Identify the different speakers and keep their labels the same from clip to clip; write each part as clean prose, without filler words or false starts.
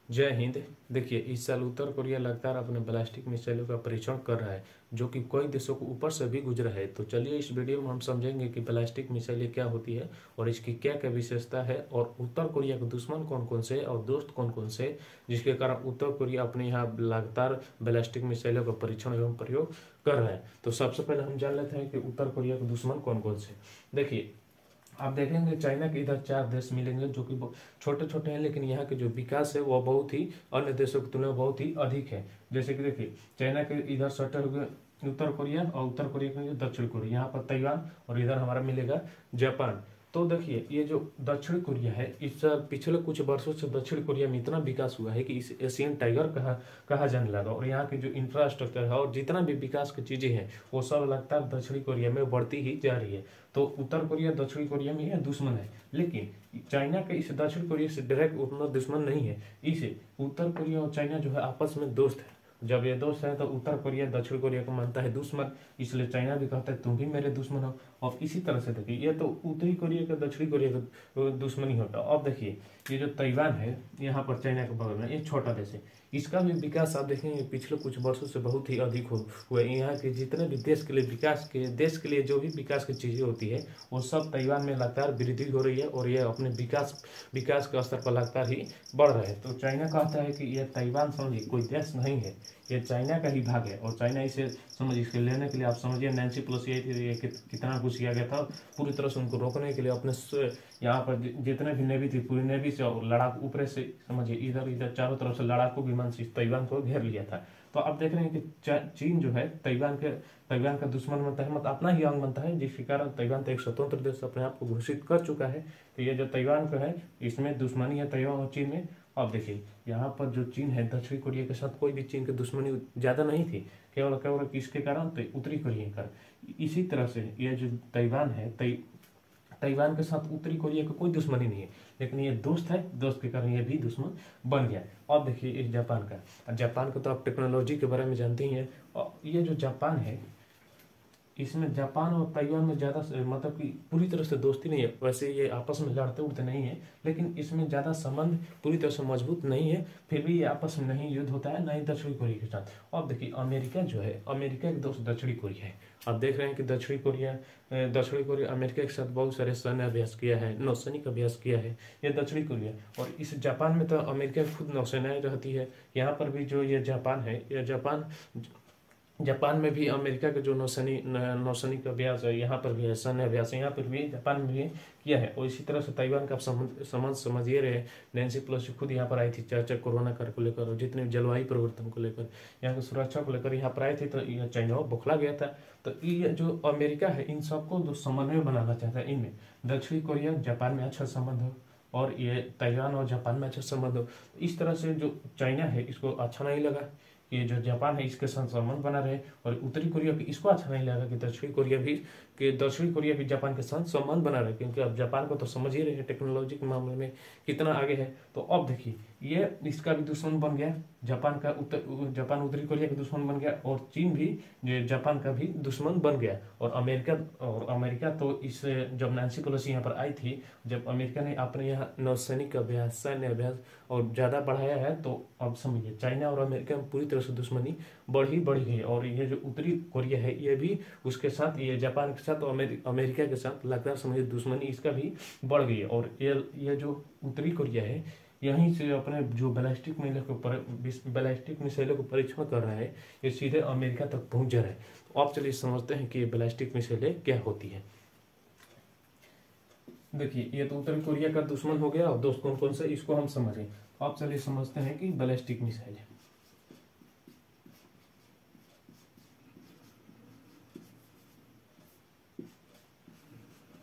Speaker 1: जय हिंद। देखिए, इस साल उत्तर कोरिया लगातार अपने बैलिस्टिक मिसाइलों का परीक्षण कर रहा है, जो कि कई देशों को ऊपर से भी गुजरा है। तो चलिए इस वीडियो में हम समझेंगे कि बैलिस्टिक मिसाइलें क्या होती है और इसकी क्या क्या विशेषता है, और उत्तर कोरिया के दुश्मन कौन कौन से और दोस्त कौन कौन से, जिसके कारण उत्तर कोरिया अपने यहाँ लगातार बैलिस्टिक मिसाइलों का परीक्षण एवं प्रयोग कर रहा है। तो सबसे पहले हम जान लेते हैं कि उत्तर कोरिया के दुश्मन कौन कौन से। देखिए, आप देखेंगे चाइना के इधर 4 देश मिलेंगे जो कि छोटे छोटे हैं, लेकिन यहाँ के जो विकास है वह बहुत ही अन्य देशों की तुलना में बहुत ही अधिक है। जैसे कि देखिए, चाइना के इधर सटे हुए उत्तर कोरिया और उत्तर कोरिया के दक्षिण कोरिया, यहाँ पर ताइवान, और इधर हमारा मिलेगा जापान। तो देखिए, ये जो दक्षिण कोरिया है, इस पिछले कुछ वर्षों से दक्षिण कोरिया में इतना विकास हुआ है कि इस एशियन टाइगर कहा जाने लगा, और यहाँ के जो इंफ्रास्ट्रक्चर है और जितना भी विकास की चीजें हैं वो सब लगातार दक्षिणी कोरिया में बढ़ती ही जा रही है। तो उत्तर कोरिया दक्षिणी कोरिया में यह दुश्मन है, लेकिन चाइना के इस दक्षिण कोरिया से डायरेक्ट उतना दुश्मन नहीं है। इसे उत्तर कोरिया और चाइना जो है आपस में दोस्त है। जब ये दोस्त है तो उत्तर कोरिया दक्षिण कोरिया को मानता है दुश्मन, इसलिए चाइना भी कहता है तुम भी मेरे दुश्मन हो। और इसी तरह से देखिए, ये तो उत्तरी कोरिया का दक्षिणी कोरिया का दुश्मनी होता है। अब देखिए, ये जो ताइवान है यहाँ पर चाइना के बगल में, ये छोटा देश है, इसका भी विकास आप देखेंगे पिछले कुछ वर्षों से बहुत ही अधिक हुआ है। यहाँ के जितने भी देश के लिए देश के लिए जो भी विकास की चीजें होती है वो सब ताइवान में लगातार वृद्धि हो रही है, और यह अपने विकास के स्तर पर लगातार ही बढ़ रहा है। तो चाइना कहता है कि यह ताइवान समझिए कोई देश नहीं है, ये चाइना का ही भाग है, और चाइना इसे समझिए इसके लेने के लिए आप समझिए नैन्सी पेलोसी आई थी, कितना कुछ किया गया था पूरी तरह से उनको रोकने के लिए। अपने यहाँ पर जितने भी नेवी थी पूरी नेवी से और लड़ाकू ऊपर से समझिए इधर इधर चारों तरफ से लड़ाकू विमान से ताइवान को घेर लिया था। तो आप देख रहे हैं कि चीन जो है ताइवान का दुश्मन बनता है, मतलब अपना ही अंग बनता है, जिसके कारण ताइवान तो एक स्वतंत्र देश अपने आप को घोषित कर चुका है। तो ये जो ताइवान का है इसमें दुश्मनी है ताइवान और चीन में। अब देखिए, यहाँ पर जो चीन है दक्षिणी कोरिया के साथ कोई भी चीन की दुश्मनी ज्यादा नहीं थी, केवल केवल किसके कारण, तो उत्तरी कोरिया का। इसी तरह से ये जो ताइवान है, ताइवान के साथ उत्तरी कोरिया का कोई दुश्मनी नहीं है, लेकिन ये दोस्त है, दोस्त के कारण ये भी दुश्मन बन गया। अब देखिए इस जापान का तो आप टेक्नोलॉजी के बारे में जानते ही हैं। और ये जो जापान है, इसमें जापान और ताइवान में ज़्यादा मतलब कि पूरी तरह से दोस्ती नहीं है। वैसे ये आपस में लड़ते उड़ते नहीं है, लेकिन इसमें ज़्यादा संबंध पूरी तरह से मजबूत नहीं है। फिर भी ये आपस में नहीं युद्ध होता है, ना ही दक्षिणी कोरिया के साथ। अब देखिए, अमेरिका जो है, अमेरिका के दोस्त दक्षिणी कोरिया है। आप देख रहे हैं कि दक्षिणी कोरिया अमेरिका के साथ बहुत सारे सैन्य अभ्यास किया है, नौसैनिक अभ्यास किया है ये दक्षिणी कोरिया। और इस जापान में तो अमेरिका की खुद नौसेनाएं रहती है। यहाँ पर भी जो ये जापान है, ये जापान में भी अमेरिका के जो नौसैनिक अभ्यास है, यहाँ पर भी है, सैन्य अभ्यास है, यहाँ पर भी जापान में भी किया है। और इसी तरह से ताइवान का आप समझिए रहे, नैन्सी पेलोसी खुद यहाँ पर आई थी चर्चा कोरोना काल को लेकर, और जितने जलवायु परिवर्तन को लेकर, यहाँ की सुरक्षा को लेकर यहाँ पर आए थे। तो यह चाइना बौखला गया था। तो ये जो अमेरिका है, इन सबको जो समन्वय बनाना चाहता है, इनमें दक्षिणी कोरिया जापान में अच्छा संबंध हो, और ये ताइवान और जापान में अच्छा संबंध हो। इस तरह से जो चाइना है इसको अच्छा नहीं लगा ये जो जापान है इसके साथ संबंध बना रहे, और उत्तरी कोरिया भी इसको अच्छा नहीं लगा कि दक्षिणी कोरिया भी जापान के साथ संबंध बना रहे, क्योंकि अब जापान को तो समझ ही रहे हैं टेक्नोलॉजी के मामले में कितना आगे है। तो अब देखिए, ये इसका भी दुश्मन बन गया, जापान उत्तरी कोरिया का दुश्मन बन गया, और चीन भी जापान का भी दुश्मन बन गया। और अमेरिका तो इस जब नैन्सी पेलोसी यहाँ पर आई थी, जब अमेरिका ने अपने यहाँ नौसैनिक अभ्यास, सैन्य अभ्यास और ज़्यादा बढ़ाया है, तो अब समझिए चाइना और अमेरिका में पूरी तरह से दुश्मनी बढ़ गई। और ये जो उत्तरी कोरिया है ये भी उसके साथ, ये जापान के साथ और अमेरिका के साथ लगातार समझिए दुश्मनी इसका भी बढ़ गई है। और ये जो उत्तरी कोरिया है यहीं से अपने जो बैलिस्टिक मिसाइलों को परीक्षण कर रहा है, ये सीधे अमेरिका तक पहुंच जा रहा है। तो आप चलिए समझते हैं कि ये बैलिस्टिक मिसाइलें क्या होती है। देखिए, ये तो उत्तर कोरिया का दुश्मन हो गया, और दोस्त कौन कौन से इसको हम समझें। आप चलिए समझते हैं कि बैलिस्टिक मिसाइल है।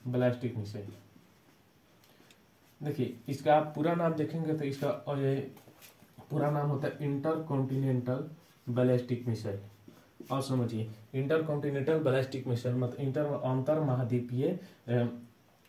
Speaker 1: बैलिस्टिक मिसाइल, देखिए इसका आप पूरा नाम देखेंगे तो इसका पूरा नाम होता है इंटरकॉन्टिनेंटल बैलिस्टिक मिसाइल। और समझिए, इंटरकॉन्टिनेंटल बैलिस्टिक मिसाइल मतलब अंतर महाद्वीपीय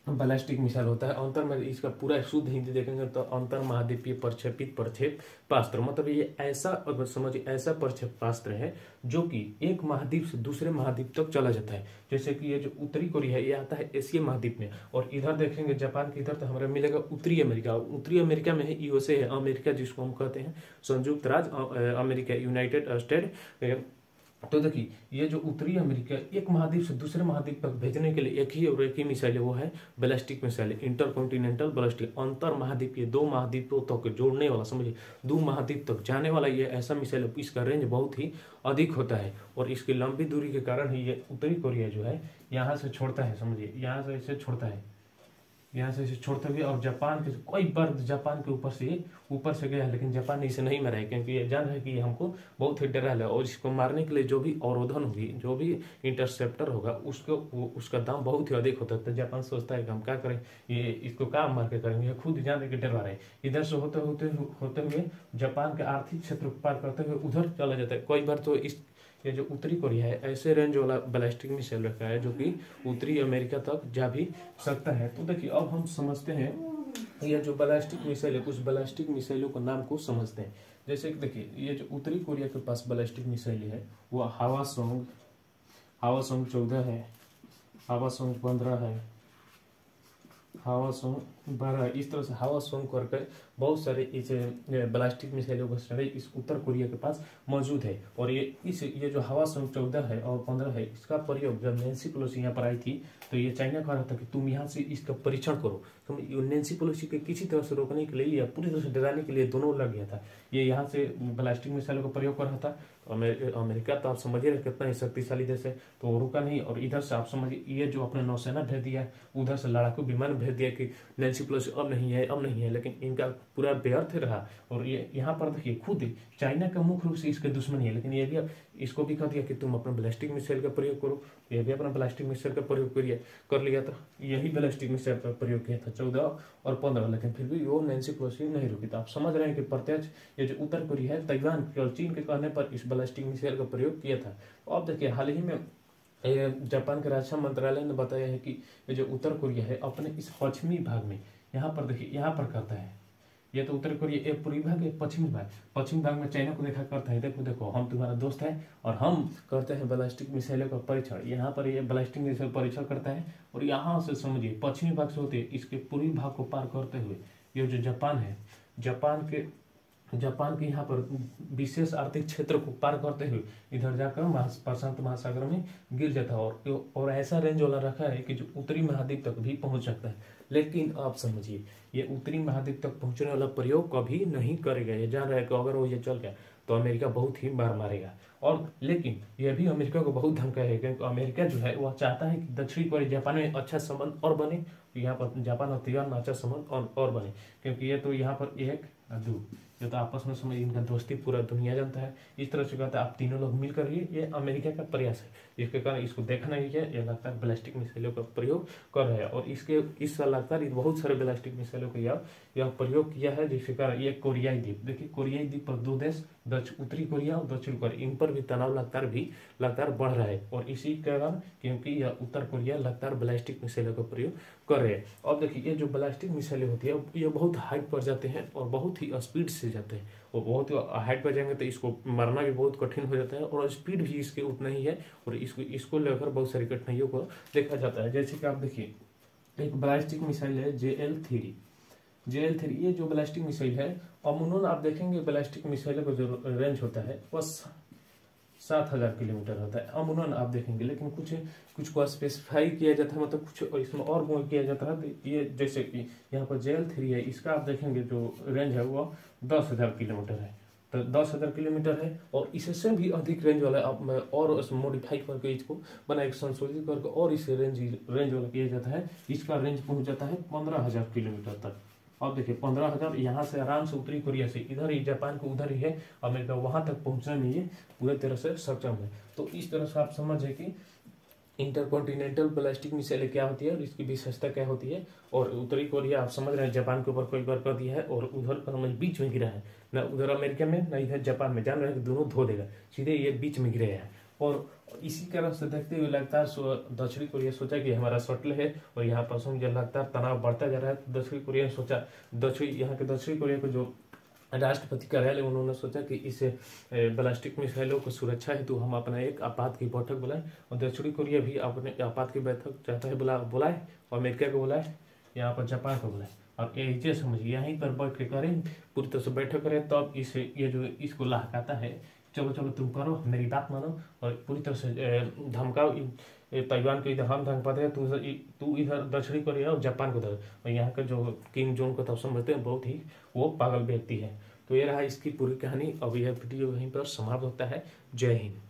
Speaker 1: बैलिस्टिक मिसाइल होता है। अंतर में इसका पूरा शुद्ध हिंदी देखेंगे तो अंतर महाद्वीपीय प्रक्षेपित प्रक्षेपास्त्र, मतलब ये ऐसा, अगर समझिए ऐसा प्रक्षेपास्त्र है जो कि एक महाद्वीप से दूसरे महाद्वीप तक चला जाता है। जैसे कि ये जो उत्तरी कोरिया है ये आता है एशिया महाद्वीप में, और इधर देखेंगे जापान के इधर तो हमारा मिलेगा उत्तरी अमेरिका। उत्तरी अमेरिका में है यूएसए है, अमेरिका जिसको हम कहते हैं संयुक्त राज्य अमेरिका, यूनाइटेड स्टेट। तो देखिए ये जो उत्तरी अमेरिका एक महाद्वीप से दूसरे महाद्वीप तक भेजने के लिए एक ही और एक ही मिसाइल है, वो है बैलिस्टिक मिसाइल, इंटरकॉन्टिनेंटल बैलिस्टिक, अंतर महाद्वीपीय, दो महाद्वीपों तक जोड़ने वाला, समझिए दो महाद्वीप तक जाने वाला ये ऐसा मिसाइल है। इसका रेंज बहुत ही अधिक होता है और इसकी लंबी दूरी के कारण ही ये उत्तरी कोरिया जो है यहाँ से छोड़ता है, समझिए यहाँ से इसे छोड़ता है, यहाँ से इसे छोड़ते हुए, और जापान के कई बार जापान के ऊपर से गया है, लेकिन जापान इसे नहीं मारा है क्योंकि ये जान है कि ये हमको बहुत ही डरा है, और इसको मारने के लिए जो भी अवरोधन होगी, जो भी इंटरसेप्टर होगा, उसका दाम बहुत ही अधिक होता है। तो जापान सोचता है कि हम क्या करें, ये इसको क्या मार के करेंगे, खुद जाने के डरा रहे हैं। इधर से होते हुए जापान के आर्थिक क्षेत्र को पार करते हुए उधर चला जाता है। कई बार तो ये जो उत्तरी कोरिया है ऐसे रेंज वाला बैलिस्टिक मिसाइल रखा है जो कि उत्तरी अमेरिका तक जा भी सकता है। तो देखिए अब हम समझते हैं ये जो बैलिस्टिक मिसाइल है, कुछ बैलिस्टिक मिसाइलों के नाम को समझते हैं। जैसे कि देखिए ये जो उत्तरी कोरिया के पास बैलिस्टिक मिसाइल है वो हावासोंग 14 है, हावासोंग 15 है, हावासोंग 12, इस तरह से हावासोंग करके बहुत सारे इस बैलिस्टिक मिसाइलों का श्रेणी इस उत्तर कोरिया के पास मौजूद है। और ये जो हावासोंग 14 है और 15 है, इसका प्रयोग जब नैन्सी पेलोसी यहाँ पर आई थी तो ये चाइना कह रहा था कि तुम यहाँ से इसका परीक्षण करो। तो नैन्सी पेलोसी के किसी तरह से रोकने के लिए या पूरी तरह से डराने के लिए दोनों लग गया था। ये यहाँ से बैलिस्टिक मिसाइलों का प्रयोग कर रहा था। अमेरिका तो आप समझिए ना कितना ही शक्तिशाली देश है, तो वो रुका नहीं। और इधर से आप समझिए ये जो अपने नौसेना भेज दिया, उधर से लड़ाकू विमान भेज दिया कि नैन्सी पेलोसी अब नहीं है, लेकिन इनका पूरा व्यर्थ रहा। और ये यहाँ पर देखिए खुद चाइना का मुख्य रूप से इसके दुश्मनी है, लेकिन ये भी इसको भी कह दिया कि तुम अपना बैलिस्टिक मिसाइल का प्रयोग करो। ये भी अपना बैलिस्टिक मिसाइल का प्रयोग कर लिया था। यही बैलिस्टिक मिसाइल का प्रयोग किया था 14 और 15, लेकिन फिर भी वो नैन्सी पेलोसी नहीं रुकी। तो आप समझ रहे हैं कि प्रत्यक्ष ये जो उत्तर कोरिया है ताइवान और चीन के कहने पर इस बैलिस्टिक मिसाइल का प्रयोग किया था। तो अब देखिए हाल ही में जापान के रक्षा मंत्रालय ने बताया है कि ये जो उत्तर कोरिया है अपने इस पश्चिमी भाग में, यहाँ पर देखिए यहाँ पर करता है, ये तो उत्तर कोरिया एक पूर्वी भाग है, पश्चिमी भाग में चाइना को देखा करता है, देखो हम तुम्हारा दोस्त है और हम करते हैं बैलिस्टिक मिसाइलों का परीक्षण। यहाँ पर ये बैलिस्टिक मिसाइल परीक्षण करता है और यहाँ से समझिए पश्चिमी भाग से होते इसके पूर्वी भाग को पार करते हुए ये जो जापान है, जापान के यहाँ पर विशेष आर्थिक क्षेत्र को पार करते हुए इधर जाकर प्रशांत महासागर में गिर जाता है। और ऐसा रेंज वाला रखा है कि जो उत्तरी महाद्वीप तक भी पहुंच सकता है। लेकिन आप समझिए ये उत्तरी महाद्वीप तक पहुंचने वाला प्रयोग कभी नहीं करेगा। ये जान रहा है कि अगर वो ये चल गया तो अमेरिका बहुत ही मार मारेगा। और लेकिन यह भी अमेरिका को बहुत धमका है क्योंकि अमेरिका जो है वह चाहता है कि दक्षिणी कोरिया जापान में अच्छा संबंध और बने, यहाँ पर जापान और ताइवान में अच्छा संबंध और बने, क्योंकि ये तो यहाँ पर एक दो जो तो आपस में समझ इनका दोस्ती पूरा दुनिया जानता है। इस तरह से कहता है आप तीनों लोग मिलकर ये अमेरिका का प्रयास है, जिसके कारण इसको देखना ही है। ये लगातार बैलिस्टिक मिसाइलों का प्रयोग कर रहे हैं और इस साल लगातार बहुत सारे बैलिस्टिक मिसाइलों का यह प्रयोग किया है, जिसके कारण ये कोरियाई द्वीप, देखिए कोरियाई द्वीप पर दो देश उत्तरी कोरिया और दक्षिण कोरिया, इन पर भी तनाव लगातार बढ़ रहा है। और इसी कारण क्योंकि यह उत्तर कोरिया लगातार बैलिस्टिक मिसाइलों का प्रयोग कर रहे हैं। अब देखिए ये जो बैलिस्टिक मिसाइलें होती है ये बहुत हाइट पर जाते हैं और बहुत ही स्पीड से जाते हैं। वो बहुत हाइट पर जाएंगे तो इसको मारना भी बहुत कठिन हो जाता है और स्पीड भी इसके उतना ही है और इसको लेकर बहुत सारी कठिनाइयों को देखा जाता है। जैसे कि आप देखिए एक बैलिस्टिक मिसाइल है JL3, ये जो बैलिस्टिक मिसाइल है अमूमन आप देखेंगे बैलिस्टिक मिसाइल का जो रेंज होता है वह 7000 किलोमीटर होता है अमूमन आप देखेंगे, लेकिन कुछ को स्पेसिफाई किया जाता है, मतलब कुछ इसमें और वो किया जाता है। तो ये जैसे कि यहाँ पर JL3 है, इसका आप देखेंगे जो रेंज है वो 10,000 किलोमीटर है। तो 10,000 किलोमीटर है और इससे भी अधिक रेंज वाला आप और मॉडिफाई करके इसको बना संशोधित करके और इसे रेंज वाला किया जाता है। इसका रेंज पहुंच जाता है 15,000 किलोमीटर तक। अब देखिए 15,000 यहाँ से आराम से उत्तरी कोरिया से इधर ही जापान को उधर ही है, अमेरिका वहां तक पहुंचने में ये पूरे तरह से सक्षम है। तो इस तरह से आप समझे कि इंटरकॉन्टिनेंटल बैलिस्टिक मिसाइल क्या होती है और इसकी विशेषता क्या होती है। और उत्तरी कोरिया आप समझ रहे हैं जापान के ऊपर कोई बार कर दिया है और उधर पर बीच में गिरा है, ना उधर अमेरिका में ना इधर जापान में, जान रहे हैं कि दोनों धो देगा, सीधे ये बीच में गिरे हैं। और इसी कारण से देखते हुए लगातार दक्षिणी कोरिया सोचा कि हमारा सटल है और यहाँ पर मुझे लगातार तनाव बढ़ता जा रहा है। तो दक्षिणी कोरिया ने सोचा, यहाँ के दक्षिणी कोरिया को जो राष्ट्रपति कार्यालय उन्होंने सोचा कि इस बैलिस्टिक मिसाइलों को सुरक्षा हेतु हम अपना एक आपात की बैठक बुलाएं। और दक्षिणी कोरिया भी अपने आपात की बैठक चाहता है बुलाए, और अमेरिका को बुलाए, यहाँ पर जापान को बुलाए, और ये समझिए यहीं पर बैठ के करें, पूरी तरह से बैठक करें, तब इसे ये जो इसको लहकाता है, चलो चलो तुम करो, मेरी बात मानो, और पूरी तरह से धमकाओ ताइवान को, इधर हम धमकाते हैं, तू इधर दक्षिणी कोरिया और जापान को उधर। और यहाँ का जो किम जोंग को तब समझते हैं बहुत ही वो पागल व्यक्ति है। तो ये रहा इसकी पूरी कहानी। अब यह वीडियो यहीं पर समाप्त होता है। जय हिंद।